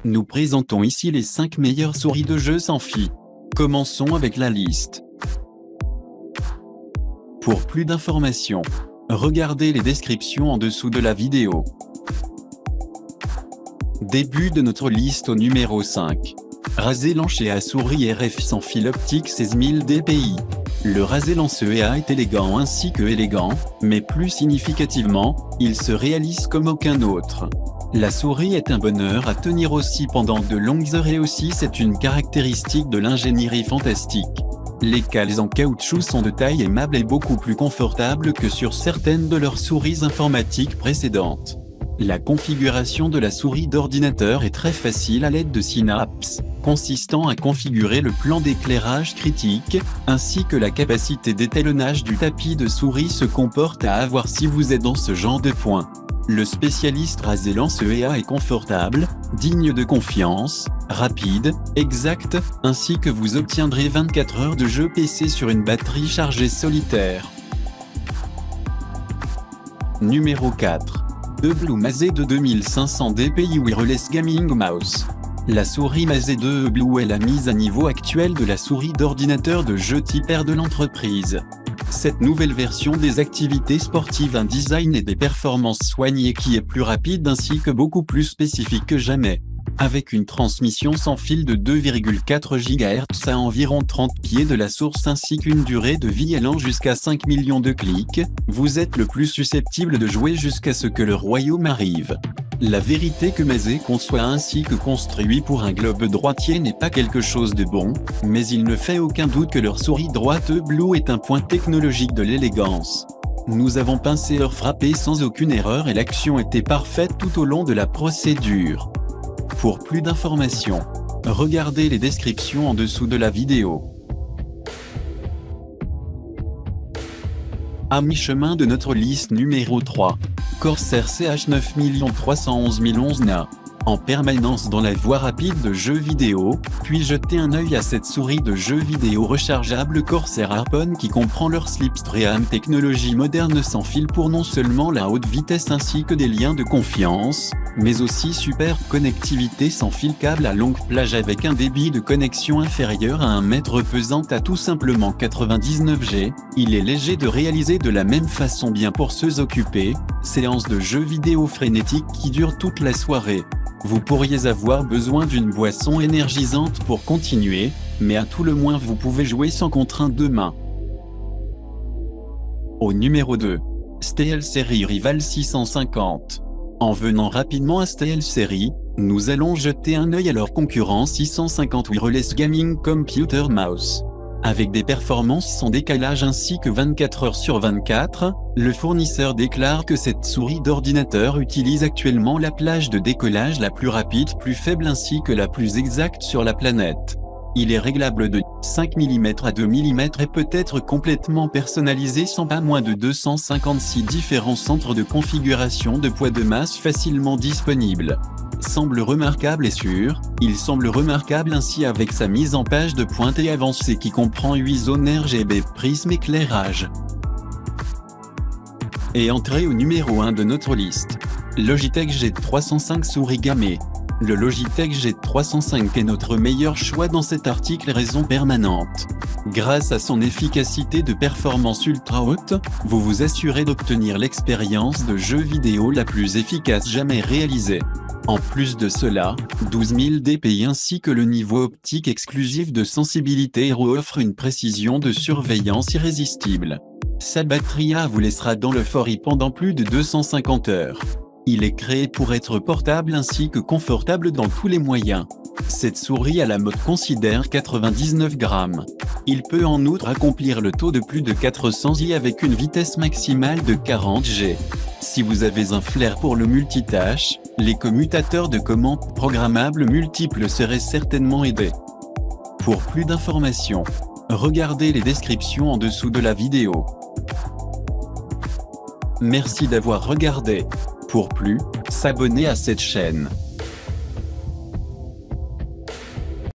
Nous présentons ici les 5 meilleures souris de jeu sans fil. Commençons avec la liste. Pour plus d'informations, regardez les descriptions en dessous de la vidéo. Début de notre liste au numéro 5. Razelance EA souris RF sans fil optique 16000 dpi. Le Razelance EA est élégant ainsi que élégant, mais plus significativement, il se réalise comme aucun autre. La souris est un bonheur à tenir aussi pendant de longues heures et aussi c'est une caractéristique de l'ingénierie fantastique. Les cales en caoutchouc sont de taille aimable et beaucoup plus confortables que sur certaines de leurs souris informatiques précédentes. La configuration de la souris d'ordinateur est très facile à l'aide de Synapse, consistant à configurer le plan d'éclairage critique, ainsi que la capacité d'étalonnage du tapis de souris se comporte à avoir si vous êtes dans ce genre de point. Le spécialiste Razelance EA est confortable, digne de confiance, rapide, exact, ainsi que vous obtiendrez 24 heures de jeu PC sur une batterie chargée solitaire. Numéro 4. Blue Maze de 2500 dpi Wireless Gaming Mouse. La souris Maze 2 Blue est la mise à niveau actuelle de la souris d'ordinateur de jeu type R de l'entreprise. Cette nouvelle version des activités sportives a un design et des performances soignées qui est plus rapide ainsi que beaucoup plus spécifique que jamais. Avec une transmission sans fil de 2,4 GHz à environ 30 pieds de la source ainsi qu'une durée de vie allant jusqu'à 5 millions de clics, vous êtes le plus susceptible de jouer jusqu'à ce que le royaume arrive. La vérité que Maze conçoit ainsi que construit pour un globe droitier n'est pas quelque chose de bon, mais il ne fait aucun doute que leur souris droite Blue est un point technologique de l'élégance. Nous avons pincé heure frappé sans aucune erreur et l'action était parfaite tout au long de la procédure. Pour plus d'informations, regardez les descriptions en dessous de la vidéo. À mi-chemin de notre liste numéro 3, Corsair CH9311 NA. En permanence dans la voie rapide de jeux vidéo, puis jetez un œil à cette souris de jeux vidéo rechargeable Corsair Harpoon qui comprend leur Slipstream technologie moderne sans fil pour non seulement la haute vitesse ainsi que des liens de confiance, mais aussi superbe connectivité sans fil câble à longue plage avec un débit de connexion inférieur à 1 mètre pesant à tout simplement 99 G. Il est léger de réaliser de la même façon bien pour ceux occupés, séance de jeux vidéo frénétique qui dure toute la soirée. Vous pourriez avoir besoin d'une boisson énergisante pour continuer, mais à tout le moins vous pouvez jouer sans contrainte de main. Au numéro 2. SteelSeries Rival 650. En venant rapidement à SteelSeries, nous allons jeter un œil à leur concurrent 650 Wireless Gaming Computer Mouse. Avec des performances sans décalage ainsi que 24 heures sur 24, le fournisseur déclare que cette souris d'ordinateur utilise actuellement la plage de décollage la plus rapide, plus faible ainsi que la plus exacte sur la planète. Il est réglable de 5 mm à 2 mm et peut être complètement personnalisé sans pas moins de 256 différents centres de configuration de poids de masse facilement disponibles. Semble remarquable et sûr, il semble remarquable ainsi avec sa mise en page de pointe et avancée qui comprend 8 zones RGB prisme éclairage. Et entrée au numéro 1 de notre liste. Logitech G305 souris gammée. Le Logitech G305 est notre meilleur choix dans cet article raison permanente. Grâce à son efficacité de performance ultra haute, vous vous assurez d'obtenir l'expérience de jeu vidéo la plus efficace jamais réalisée. En plus de cela, 12000 dpi ainsi que le niveau optique exclusif de sensibilité Hero offre une précision de surveillance irrésistible. Sa batterie vous laissera dans l'euphorie pendant plus de 250 heures. Il est créé pour être portable ainsi que confortable dans tous les moyens. Cette souris à la mode considère 99 grammes. Il peut en outre accomplir le taux de plus de 400 J avec une vitesse maximale de 40 G. Si vous avez un flair pour le multitâche, les commutateurs de commandes programmables multiples seraient certainement aidés. Pour plus d'informations, regardez les descriptions en dessous de la vidéo. Merci d'avoir regardé. Pour plus, s'abonner à cette chaîne.